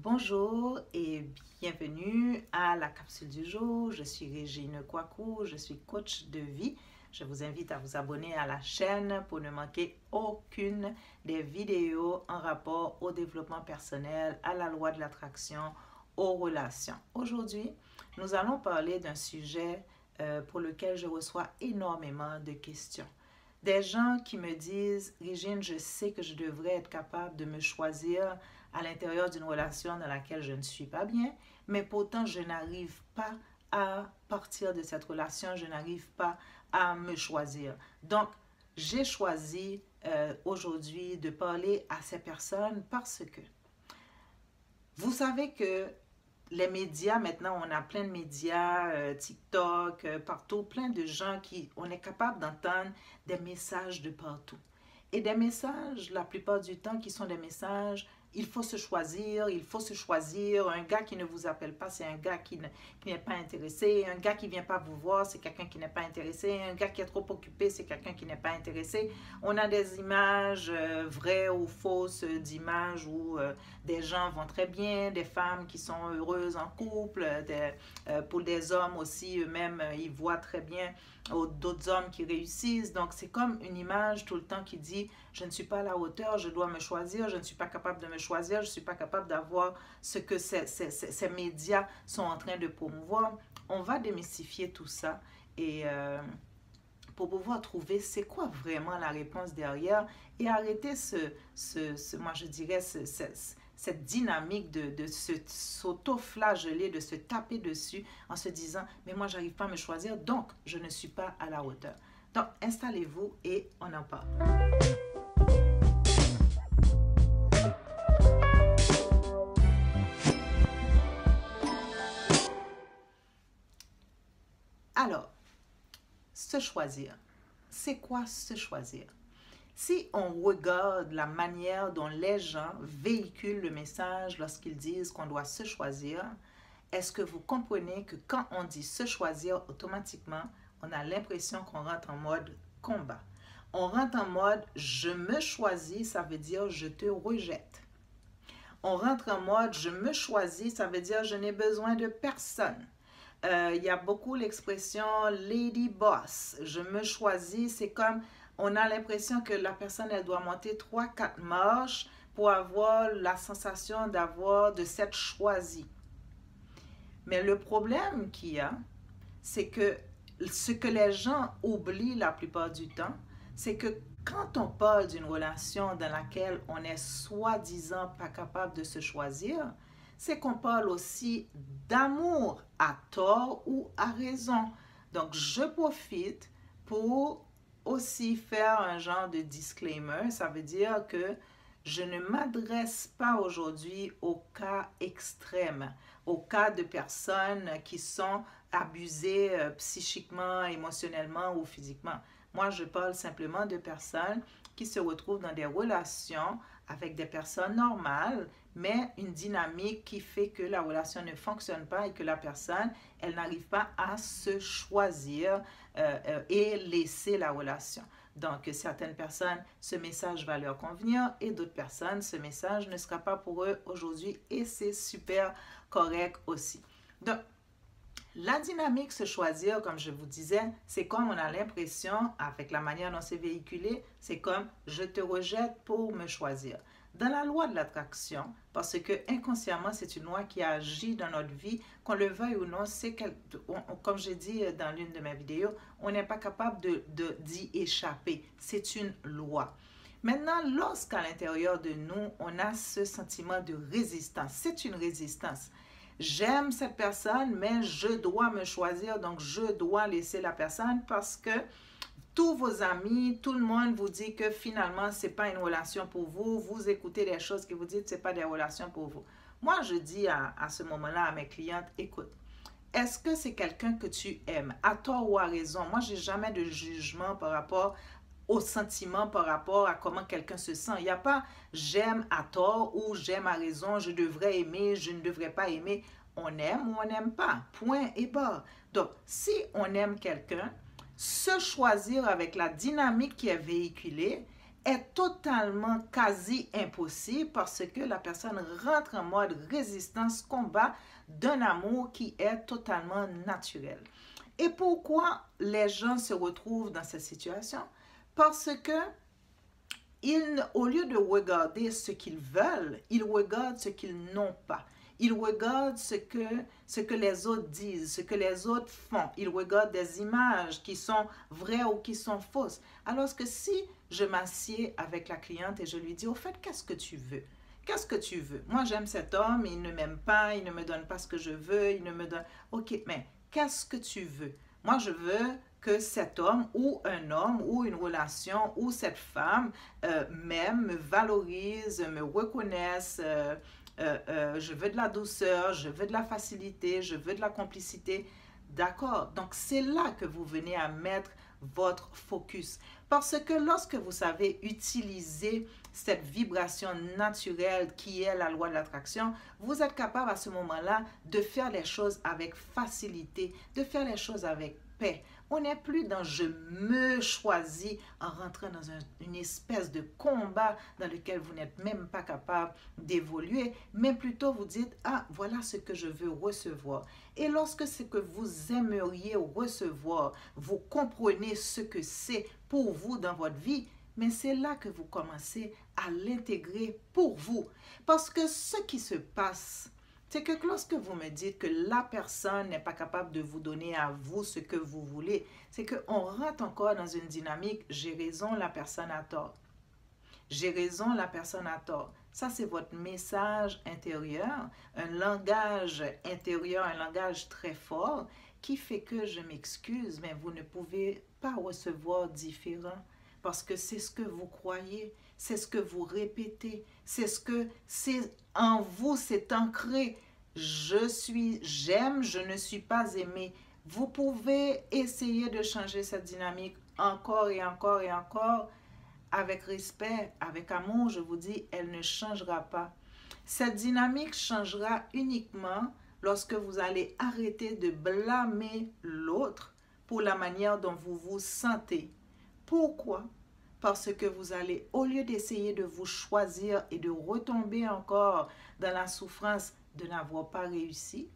Bonjour et bienvenue à la capsule du jour. Je suis Régine Kouakou, je suis coach de vie. Je vous invite à vous abonner à la chaîne pour ne manquer aucune des vidéos en rapport au développement personnel, à la loi de l'attraction, aux relations. Aujourd'hui, nous allons parler d'un sujet pour lequel je reçois énormément de questions. Des gens qui me disent, Régine, je sais que je devrais être capable de me choisir à l'intérieur d'une relation dans laquelle je ne suis pas bien, mais pourtant je n'arrive pas à partir de cette relation, je n'arrive pas à me choisir. Donc, j'ai choisi aujourd'hui de parler à ces personnes parce que vous savez que les médias, maintenant, on a plein de médias, TikTok, partout, plein de gens on est capable d'entendre des messages de partout. Et des messages, la plupart du temps, qui sont des messages, il faut se choisir, il faut se choisir. Un gars qui ne vous appelle pas, c'est un gars qui n'est pas intéressé. Un gars qui ne vient pas vous voir, c'est quelqu'un qui n'est pas intéressé. Un gars qui est trop occupé, c'est quelqu'un qui n'est pas intéressé. On a des images vraies ou fausses, d'images où des gens vont très bien, des femmes qui sont heureuses en couple, pour des hommes aussi, eux-mêmes, ils voient très bien d'autres hommes qui réussissent. Donc, c'est comme une image tout le temps qui dit « Je ne suis pas à la hauteur, je dois me choisir, je ne suis pas capable de me choisir, je ne suis pas capable d'avoir ce que ces médias sont en train de promouvoir. » On va démystifier tout ça et pour pouvoir trouver c'est quoi vraiment la réponse derrière et arrêter moi je dirais, cette dynamique de s'auto-flageller, de se taper dessus en se disant « mais moi, j'arrive pas à me choisir, donc je ne suis pas à la hauteur ». Donc, installez-vous et on en parle. Alors, se choisir. C'est quoi se choisir? Si on regarde la manière dont les gens véhiculent le message lorsqu'ils disent qu'on doit se choisir, est-ce que vous comprenez que quand on dit se choisir, automatiquement, on a l'impression qu'on rentre en mode combat. On rentre en mode je me choisis, ça veut dire je te rejette. On rentre en mode je me choisis, ça veut dire je n'ai besoin de personne. Il y a beaucoup l'expression lady boss. Je me choisis, c'est comme on a l'impression que la personne, elle doit monter 3-4 marches pour avoir la sensation de s'être choisie. Mais le problème qu'il y a, c'est que ce que les gens oublient la plupart du temps, c'est que quand on parle d'une relation dans laquelle on est soi-disant pas capable de se choisir, c'est qu'on parle aussi d'amour à tort ou à raison. Donc, je profite pour aussi faire un genre de disclaimer. Ça veut dire que je ne m'adresse pas aujourd'hui aux cas extrêmes, aux cas de personnes qui sont abusées psychiquement, émotionnellement ou physiquement. Moi, je parle simplement de personnes qui se retrouvent dans des relations avec des personnes normales, mais une dynamique qui fait que la relation ne fonctionne pas et que la personne, elle n'arrive pas à se choisir et laisser la relation. Donc, certaines personnes, ce message va leur convenir et d'autres personnes, ce message ne sera pas pour eux aujourd'hui et c'est super correct aussi. Donc, la dynamique se choisir, comme je vous disais, c'est comme on a l'impression, avec la manière dont c'est véhiculé, c'est comme je te rejette pour me choisir. Dans la loi de l'attraction, parce que inconsciemment, c'est une loi qui agit dans notre vie, qu'on le veuille ou non, comme j'ai dit dans l'une de mes vidéos, on n'est pas capable d'y échapper. C'est une loi. Maintenant, lorsqu'à l'intérieur de nous, on a ce sentiment de résistance, c'est une résistance. J'aime cette personne, mais je dois me choisir, donc je dois laisser la personne parce que tous vos amis, tout le monde vous dit que finalement, ce n'est pas une relation pour vous. Vous écoutez des choses que vous dites, ce n'est pas des relations pour vous. Moi, je dis à ce moment-là à mes clientes, écoute, est-ce que c'est quelqu'un que tu aimes, à tort ou à raison? Moi, je n'ai jamais de jugement par rapport au sentiment, par rapport à comment quelqu'un se sent. Il n'y a pas j'aime à tort ou j'aime à raison, je devrais aimer, je ne devrais pas aimer. On aime ou on n'aime pas, point et barre. Donc, si on aime quelqu'un, se choisir avec la dynamique qui est véhiculée est totalement quasi impossible parce que la personne rentre en mode résistance, combat d'un amour qui est totalement naturel. Et pourquoi les gens se retrouvent dans cette situation? Parce que au lieu de regarder ce qu'ils veulent, ils regardent ce qu'ils n'ont pas. Ils regardent ce que les autres disent, ce que les autres font. Ils regardent des images qui sont vraies ou qui sont fausses. Alors que si je m'assieds avec la cliente et je lui dis, au fait, qu'est-ce que tu veux? Qu'est-ce que tu veux? Moi, j'aime cet homme, il ne m'aime pas, il ne me donne pas ce que je veux, il ne me donne... Ok, mais qu'est-ce que tu veux? Moi, je veux que cet homme ou un homme ou une relation ou cette femme m'aime, me valorise, me reconnaisse. Je veux de la douceur, je veux de la facilité, je veux de la complicité. D'accord? Donc, c'est là que vous venez à mettre votre focus. Parce que lorsque vous savez utiliser cette vibration naturelle qui est la loi de l'attraction, vous êtes capable à ce moment-là de faire les choses avec facilité, de faire les choses avec paix. On n'est plus dans je me choisis en rentrant dans une espèce de combat dans lequel vous n'êtes même pas capable d'évoluer, mais plutôt vous dites, ah, voilà ce que je veux recevoir. Et lorsque ce que vous aimeriez recevoir, vous comprenez ce que c'est pour vous dans votre vie, mais c'est là que vous commencez à l'intégrer pour vous. Parce que ce qui se passe, c'est que lorsque vous me dites que la personne n'est pas capable de vous donner à vous ce que vous voulez, c'est qu'on rentre encore dans une dynamique, j'ai raison, la personne a tort. J'ai raison, la personne a tort. Ça, c'est votre message intérieur, un langage intérieur, un langage très fort qui fait que je m'excuse, mais vous ne pouvez pas recevoir différent parce que c'est ce que vous croyez, c'est ce que vous répétez, c'est ce que c'est en vous, c'est ancré. J'aime, je ne suis pas aimé. Vous pouvez essayer de changer cette dynamique encore et encore et encore avec respect, avec amour, je vous dis, elle ne changera pas. Cette dynamique changera uniquement lorsque vous allez arrêter de blâmer l'autre pour la manière dont vous vous sentez. Pourquoi? Parce que vous allez, au lieu d'essayer de vous choisir et de retomber encore dans la souffrance de n'avoir pas réussi,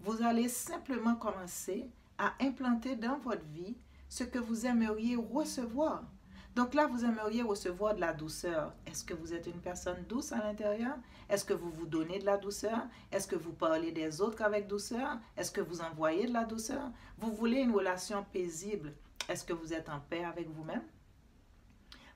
vous allez simplement commencer à implanter dans votre vie ce que vous aimeriez recevoir. Donc là, vous aimeriez recevoir de la douceur. Est-ce que vous êtes une personne douce à l'intérieur? Est-ce que vous vous donnez de la douceur? Est-ce que vous parlez des autres avec douceur? Est-ce que vous envoyez de la douceur? Vous voulez une relation paisible. Est-ce que vous êtes en paix avec vous-même?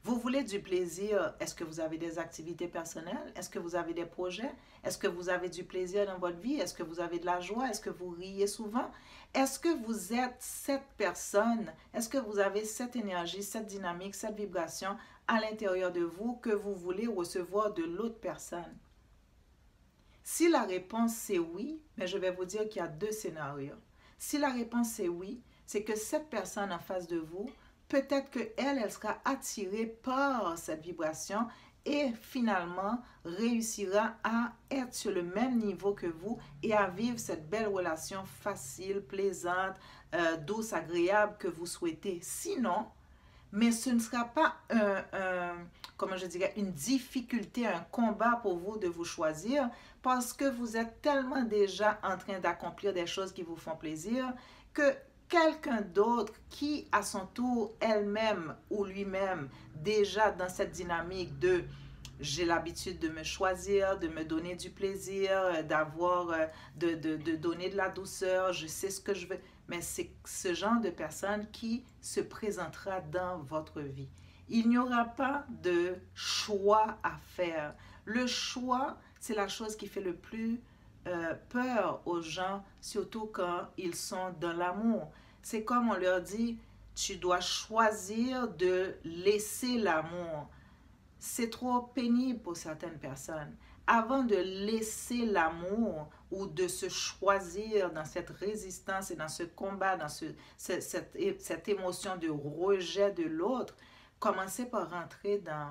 Vous voulez du plaisir? Est-ce que vous avez des activités personnelles? Est-ce que vous avez des projets? Est-ce que vous avez du plaisir dans votre vie? Est-ce que vous avez de la joie? Est-ce que vous riez souvent? Est-ce que vous êtes cette personne? Est-ce que vous avez cette énergie, cette dynamique, cette vibration à l'intérieur de vous que vous voulez recevoir de l'autre personne? Si la réponse c'est oui, mais je vais vous dire qu'il y a deux scénarios. Si la réponse c'est oui, c'est que cette personne en face de vous, peut-être qu'elle, elle sera attirée par cette vibration et finalement réussira à être sur le même niveau que vous et à vivre cette belle relation facile, plaisante, douce, agréable que vous souhaitez. Sinon, mais ce ne sera pas comment je dirais, une difficulté, un combat pour vous de vous choisir parce que vous êtes tellement déjà en train d'accomplir des choses qui vous font plaisir que quelqu'un d'autre qui, à son tour, elle-même ou lui-même, déjà dans cette dynamique de j'ai l'habitude de me choisir, de me donner du plaisir, de donner de la douceur, je sais ce que je veux. Mais c'est ce genre de personne qui se présentera dans votre vie. Il n'y aura pas de choix à faire. Le choix, c'est la chose qui fait le plus peur aux gens, surtout quand ils sont dans l'amour. C'est comme on leur dit, tu dois choisir de laisser l'amour. C'est trop pénible pour certaines personnes. Avant de laisser l'amour ou de se choisir dans cette résistance et dans ce combat, dans cette émotion de rejet de l'autre, commencez par rentrer dans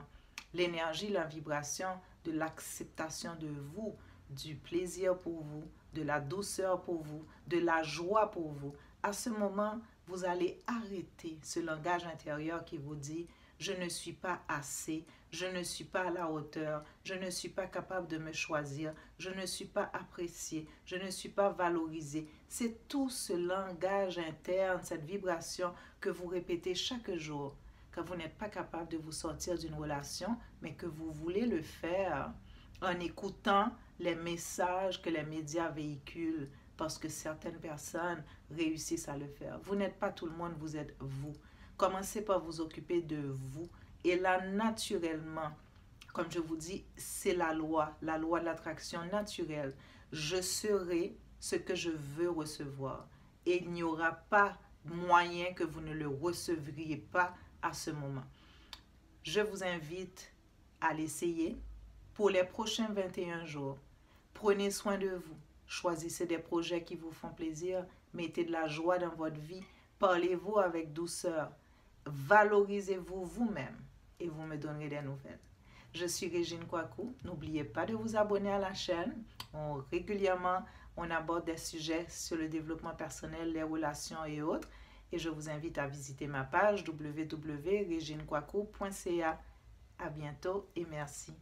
l'énergie, la vibration de l'acceptation de vous, du plaisir pour vous, de la douceur pour vous, de la joie pour vous. À ce moment, vous allez arrêter ce langage intérieur qui vous dit je ne suis pas assez, je ne suis pas à la hauteur, je ne suis pas capable de me choisir, je ne suis pas apprécié, je ne suis pas valorisé. C'est tout ce langage interne, cette vibration que vous répétez chaque jour, quand vous n'êtes pas capable de vous sortir d'une relation, mais que vous voulez le faire en écoutant les messages que les médias véhiculent, parce que certaines personnes réussissent à le faire. Vous n'êtes pas tout le monde, vous êtes vous. Commencez par vous occuper de vous. Et là, naturellement, comme je vous dis, c'est la loi de l'attraction naturelle. Je serai ce que je veux recevoir. Et il n'y aura pas moyen que vous ne le recevriez pas à ce moment. Je vous invite à l'essayer pour les prochains 21 jours. Prenez soin de vous. Choisissez des projets qui vous font plaisir. Mettez de la joie dans votre vie. Parlez-vous avec douceur. Valorisez-vous vous-même et vous me donnerez des nouvelles. Je suis Régine Kwaku. N'oubliez pas de vous abonner à la chaîne. Régulièrement, on aborde des sujets sur le développement personnel, les relations et autres. Et je vous invite à visiter ma page www.reginekwaku.ca. À bientôt et merci.